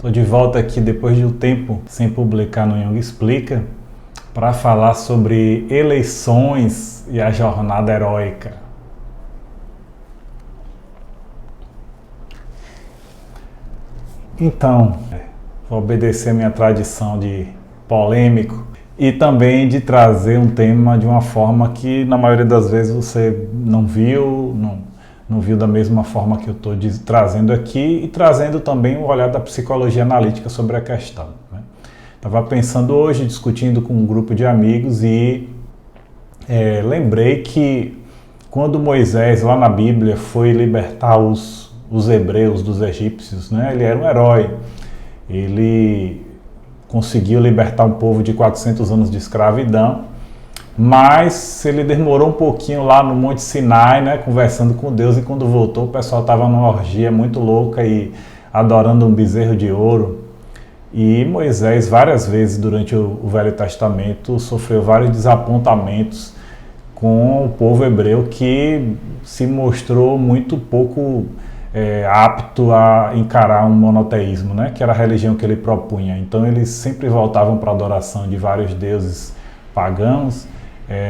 Estou de volta aqui depois de um tempo sem publicar no Young Explica para falar sobre eleições e a jornada heróica. Então, vou obedecer a minha tradição de polêmico e também de trazer um tema de uma forma que na maioria das vezes você não viu da mesma forma que eu estou trazendo aqui e trazendo também o olhar da psicologia analítica sobre a questão. Estava pensando hoje, discutindo com um grupo de amigos e lembrei que quando Moisés, lá na Bíblia, foi libertar os hebreus dos egípcios, ele era um herói. Ele conseguiu libertar um povo de 400 anos de escravidão, mas ele demorou um pouquinho lá no Monte Sinai, conversando com Deus, e quando voltou o pessoal estava numa orgia muito louca e adorando um bezerro de ouro. E Moisés, várias vezes durante o Velho Testamento, sofreu vários desapontamentos com o povo hebreu, que se mostrou muito pouco apto a encarar um monoteísmo, que era a religião que ele propunha. Então eles sempre voltavam para a adoração de vários deuses pagãos,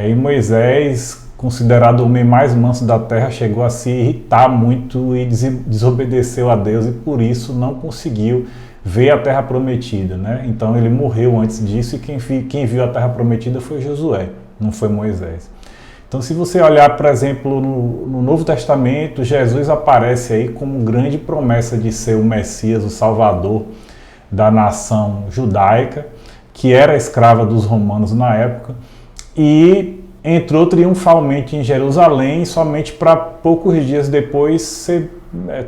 e Moisés, considerado o homem mais manso da terra, chegou a se irritar muito e desobedeceu a Deus, e por isso não conseguiu ver a terra prometida. Então ele morreu antes disso, e quem viu a terra prometida foi Josué, não foi Moisés. Então, se você olhar, por exemplo, no Novo Testamento, Jesus aparece aí como grande promessa de ser o Messias, o Salvador da nação judaica, que era escrava dos romanos na época, e entrou triunfalmente em Jerusalém somente para poucos dias depois ser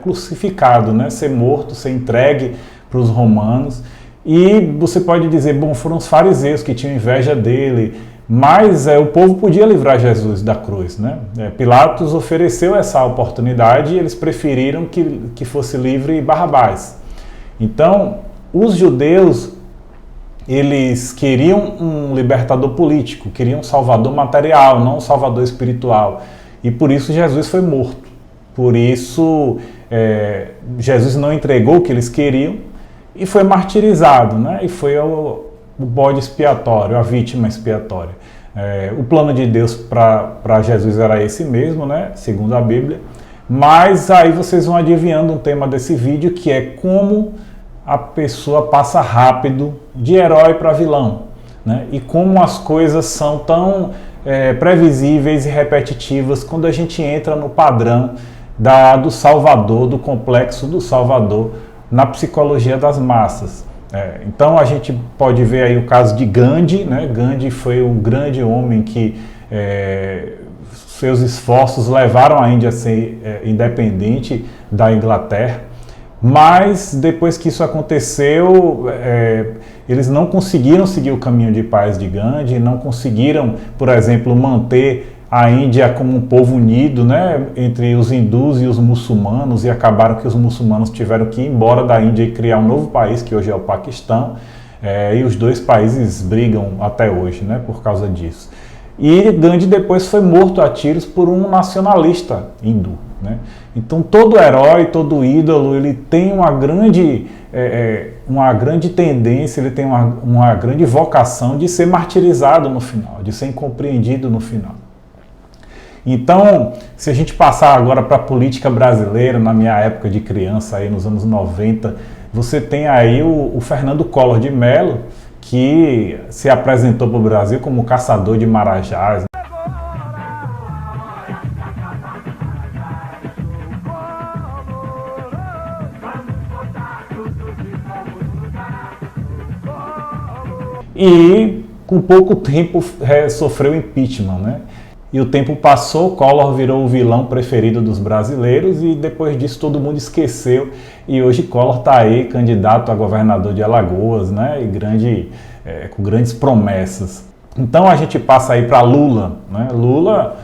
crucificado, ser morto, ser entregue para os romanos. E você pode dizer, bom, foram os fariseus que tinham inveja dele, mas o povo podia livrar Jesus da cruz. Pilatos ofereceu essa oportunidade e eles preferiram que fosse livre Barrabás. Então, os judeus, eles queriam um libertador político, queriam um salvador material, não um salvador espiritual. E por isso Jesus foi morto. Por isso Jesus não entregou o que eles queriam e foi martirizado, e foi o bode expiatório, a vítima expiatória. O plano de Deus para Jesus era esse mesmo, segundo a Bíblia. Mas aí vocês vão adivinhando um tema desse vídeo, que é como a pessoa passa rápido de herói para vilão, e como as coisas são tão previsíveis e repetitivas quando a gente entra no padrão do Salvador, do complexo do Salvador na psicologia das massas. Então a gente pode ver aí o caso de Gandhi. Gandhi foi um grande homem que seus esforços levaram a Índia a ser independente da Inglaterra. Mas depois que isso aconteceu, eles não conseguiram seguir o caminho de paz de Gandhi, não conseguiram, por exemplo, manter a Índia como um povo unido, entre os hindus e os muçulmanos, e acabaram que os muçulmanos tiveram que ir embora da Índia e criar um novo país, que hoje é o Paquistão, e os dois países brigam até hoje, por causa disso. E Gandhi depois foi morto a tiros por um nacionalista hindu. Então todo herói, todo ídolo, ele tem uma grande tendência, ele tem uma grande vocação de ser martirizado no final, de ser incompreendido no final. Então, se a gente passar agora para a política brasileira, na minha época de criança, aí nos anos 90, você tem aí o Fernando Collor de Mello, que se apresentou para o Brasil como caçador de marajás. E com pouco tempo sofreu impeachment, E o tempo passou, Collor virou o vilão preferido dos brasileiros, e depois disso todo mundo esqueceu, e hoje Collor está aí candidato a governador de Alagoas, e com grandes promessas. Então a gente passa aí para Lula. Lula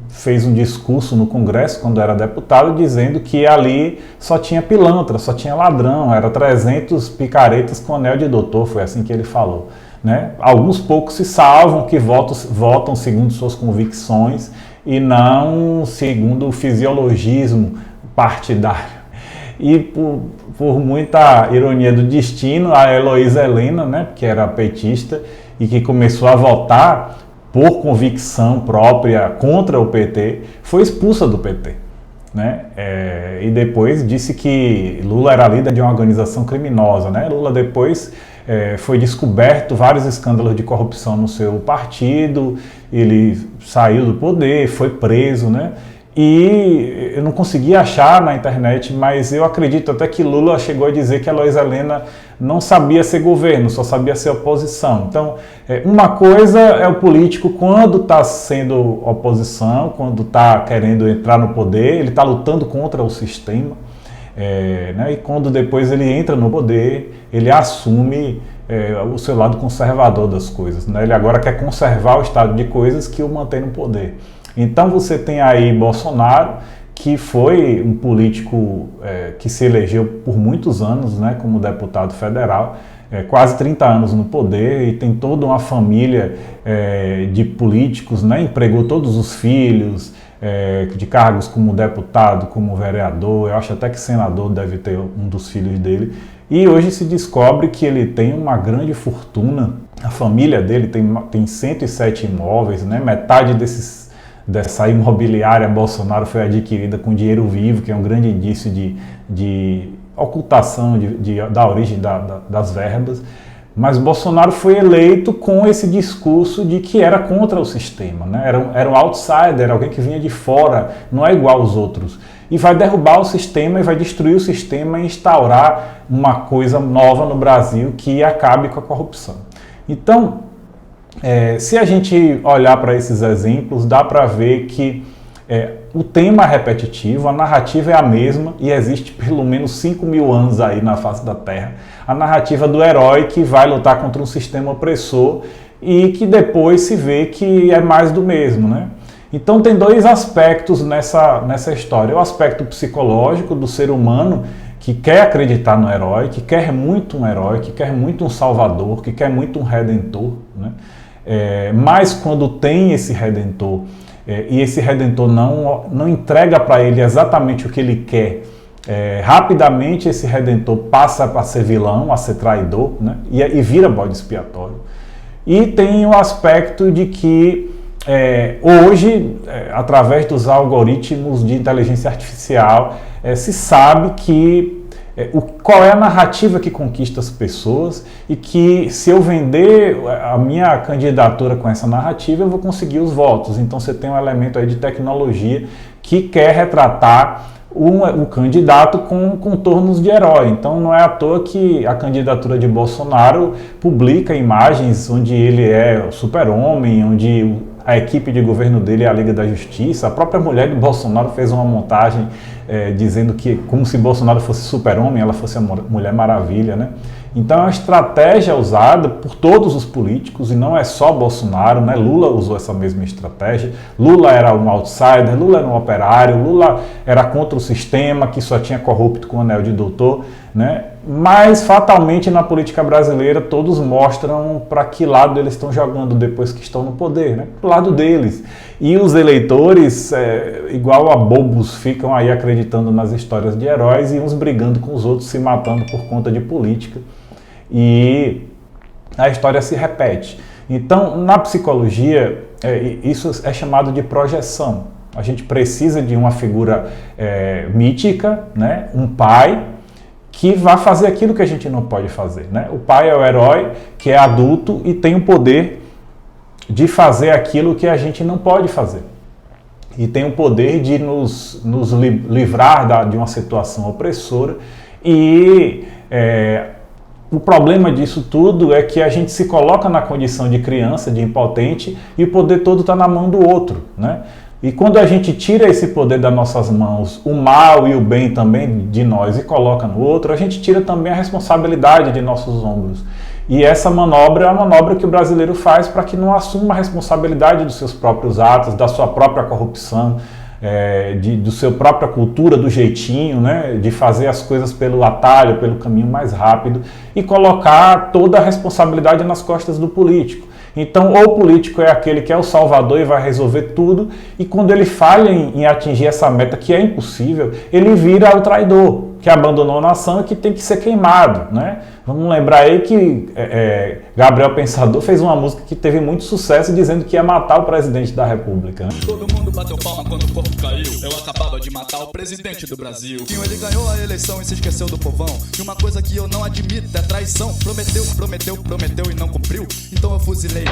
fez um discurso no Congresso, quando era deputado, dizendo que ali só tinha pilantra, só tinha ladrão, era 300 picaretas com anel de doutor, foi assim que ele falou. Alguns poucos se salvam, que votam segundo suas convicções e não segundo o fisiologismo partidário. E por muita ironia do destino, a Heloísa Helena, né, que era petista e que começou a votar por convicção própria contra o PT, foi expulsa do PT. Né? E depois disse que Lula era líder de uma organização criminosa. Né? Lula depois foi descoberto vários escândalos de corrupção no seu partido, ele saiu do poder, foi preso, né? E eu não consegui achar na internet, mas eu acredito até que Lula chegou a dizer que a Heloísa Helena não sabia ser governo, só sabia ser oposição. Então, uma coisa é o político quando está sendo oposição, quando está querendo entrar no poder, ele está lutando contra o sistema, né? E quando depois ele entra no poder, ele assume o seu lado conservador das coisas. Né? Ele agora quer conservar o estado de coisas que o mantém no poder. Então você tem aí Bolsonaro, que foi um político que se elegeu por muitos anos, né, como deputado federal, quase 30 anos no poder, e tem toda uma família de políticos, né, empregou todos os filhos de cargos como deputado, como vereador, eu acho até que senador deve ter um dos filhos dele, e hoje se descobre que ele tem uma grande fortuna, a família dele tem 107 imóveis, né, metade dessa imobiliária Bolsonaro foi adquirida com dinheiro vivo, que é um grande indício de ocultação da origem das verbas. Mas Bolsonaro foi eleito com esse discurso de que era contra o sistema, né? Era um outsider, alguém que vinha de fora, não é igual aos outros. E vai derrubar o sistema e vai destruir o sistema e instaurar uma coisa nova no Brasil que acabe com a corrupção. Então, se a gente olhar para esses exemplos, dá para ver que o tema é repetitivo, a narrativa é a mesma e existe pelo menos 5.000 anos aí na face da Terra. A narrativa do herói que vai lutar contra um sistema opressor e que depois se vê que é mais do mesmo, né? Então tem dois aspectos nessa história. O aspecto psicológico do ser humano que quer acreditar no herói, que quer muito um herói, que quer muito um salvador, que quer muito um redentor, né? Mas quando tem esse redentor e esse redentor não entrega para ele exatamente o que ele quer, rapidamente esse redentor passa a ser vilão, a ser traidor, né? e vira bode expiatório. E tem o aspecto de que hoje, através dos algoritmos de inteligência artificial, se sabe que qual é a narrativa que conquista as pessoas e que se eu vender a minha candidatura com essa narrativa, eu vou conseguir os votos. Então você tem um elemento aí de tecnologia que quer retratar o candidato com contornos de herói. Então não é à toa que a candidatura de Bolsonaro publica imagens onde ele é o super-homem, onde a equipe de governo dele é a Liga da Justiça. A própria mulher de Bolsonaro fez uma montagem dizendo que como se Bolsonaro fosse super-homem, ela fosse a Mulher Maravilha, né? Então é uma estratégia usada por todos os políticos e não é só Bolsonaro, né? Lula usou essa mesma estratégia. Lula era um outsider, Lula era um operário, Lula era contra o sistema que só tinha corrupto com o anel de doutor, né? Mas fatalmente na política brasileira todos mostram para que lado eles estão jogando depois que estão no poder, né? Pro lado deles. E os eleitores, igual a bobos, ficam aí acreditando nas histórias de heróis e uns brigando com os outros, se matando por conta de política. E a história se repete. Então, na psicologia, isso é chamado de projeção. A gente precisa de uma figura mítica, né? Um pai, que vai fazer aquilo que a gente não pode fazer, né? O pai é o herói, que é adulto e tem o poder de fazer aquilo que a gente não pode fazer. E tem o poder de nos livrar de uma situação opressora. E o problema disso tudo é que a gente se coloca na condição de criança, de impotente, e o poder todo está na mão do outro, né? E quando a gente tira esse poder das nossas mãos, o mal e o bem também de nós, e coloca no outro, a gente tira também a responsabilidade de nossos ombros. E essa manobra é a manobra que o brasileiro faz para que não assuma a responsabilidade dos seus próprios atos, da sua própria corrupção, do seu própria cultura, do jeitinho, né, de fazer as coisas pelo atalho, pelo caminho mais rápido, e colocar toda a responsabilidade nas costas do político. Então, ou o político é aquele que é o salvador e vai resolver tudo, e quando ele falha em atingir essa meta, que é impossível, ele vira o traidor. que abandonou a nação e que tem que ser queimado, né? Vamos lembrar aí que Gabriel Pensador fez uma música que teve muito sucesso dizendo que ia matar o presidente da República, né? Todo mundo bateu palma quando o corpo caiu. Eu acabava de matar o presidente do Brasil. Ele ganhou a eleição e se esqueceu do povão. E uma coisa que eu não admito é traição. Prometeu, prometeu, prometeu e não cumpriu. Então eu fuzilei.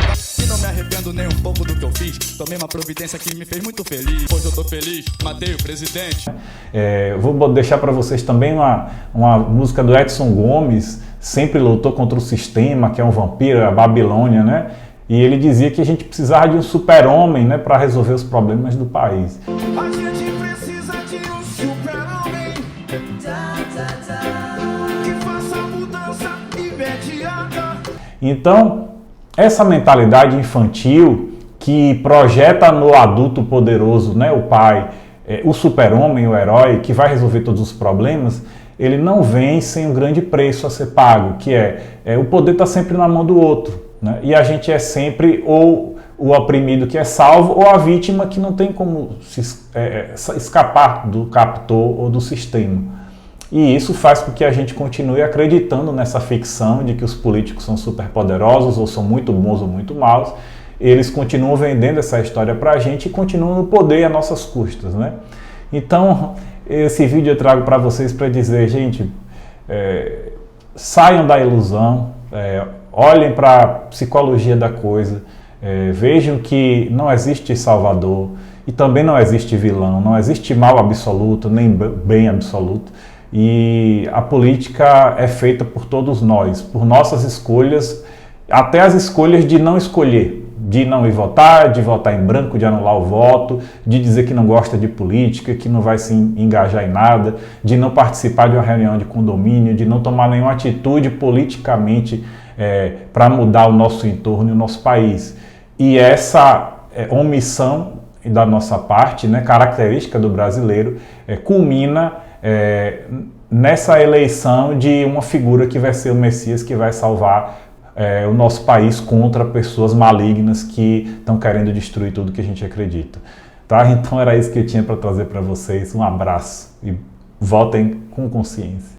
E não me arrependo nem um pouco do que eu fiz. Tomei uma providência que me fez muito feliz. Hoje eu tô feliz, matei o presidente. Vou deixar para vocês também uma música do Edson Gomes, Sempre Lutou Contra o Sistema, que é um vampiro, a Babilônia, né? E ele dizia que a gente precisava de um super-homem, né, para resolver os problemas do país. A gente precisa de um super-homem que faça mudança imediata. Então, essa mentalidade infantil que projeta no adulto poderoso, né, o pai, o super-homem, o herói, que vai resolver todos os problemas, ele não vem sem um grande preço a ser pago, que o poder está sempre na mão do outro, né? E a gente é sempre ou o oprimido que é salvo ou a vítima que não tem como escapar do captor ou do sistema. E isso faz com que a gente continue acreditando nessa ficção de que os políticos são superpoderosos ou são muito bons ou muito maus. Eles continuam vendendo essa história para a gente e continuam no poder a nossas custas, né? Então, esse vídeo eu trago para vocês para dizer, gente, saiam da ilusão, olhem para a psicologia da coisa, vejam que não existe salvador e também não existe vilão, não existe mal absoluto, nem bem absoluto. E a política é feita por todos nós, por nossas escolhas, até as escolhas de não escolher. De não ir votar, de votar em branco, de anular o voto, de dizer que não gosta de política, que não vai se engajar em nada, de não participar de uma reunião de condomínio, de não tomar nenhuma atitude politicamente para mudar o nosso entorno e o nosso país. E essa omissão da nossa parte, né, característica do brasileiro, culmina nessa eleição de uma figura que vai ser o Messias, que vai salvar o nosso país contra pessoas malignas que estão querendo destruir tudo que a gente acredita. Tá? Então era isso que eu tinha para trazer para vocês. Um abraço e votem com consciência.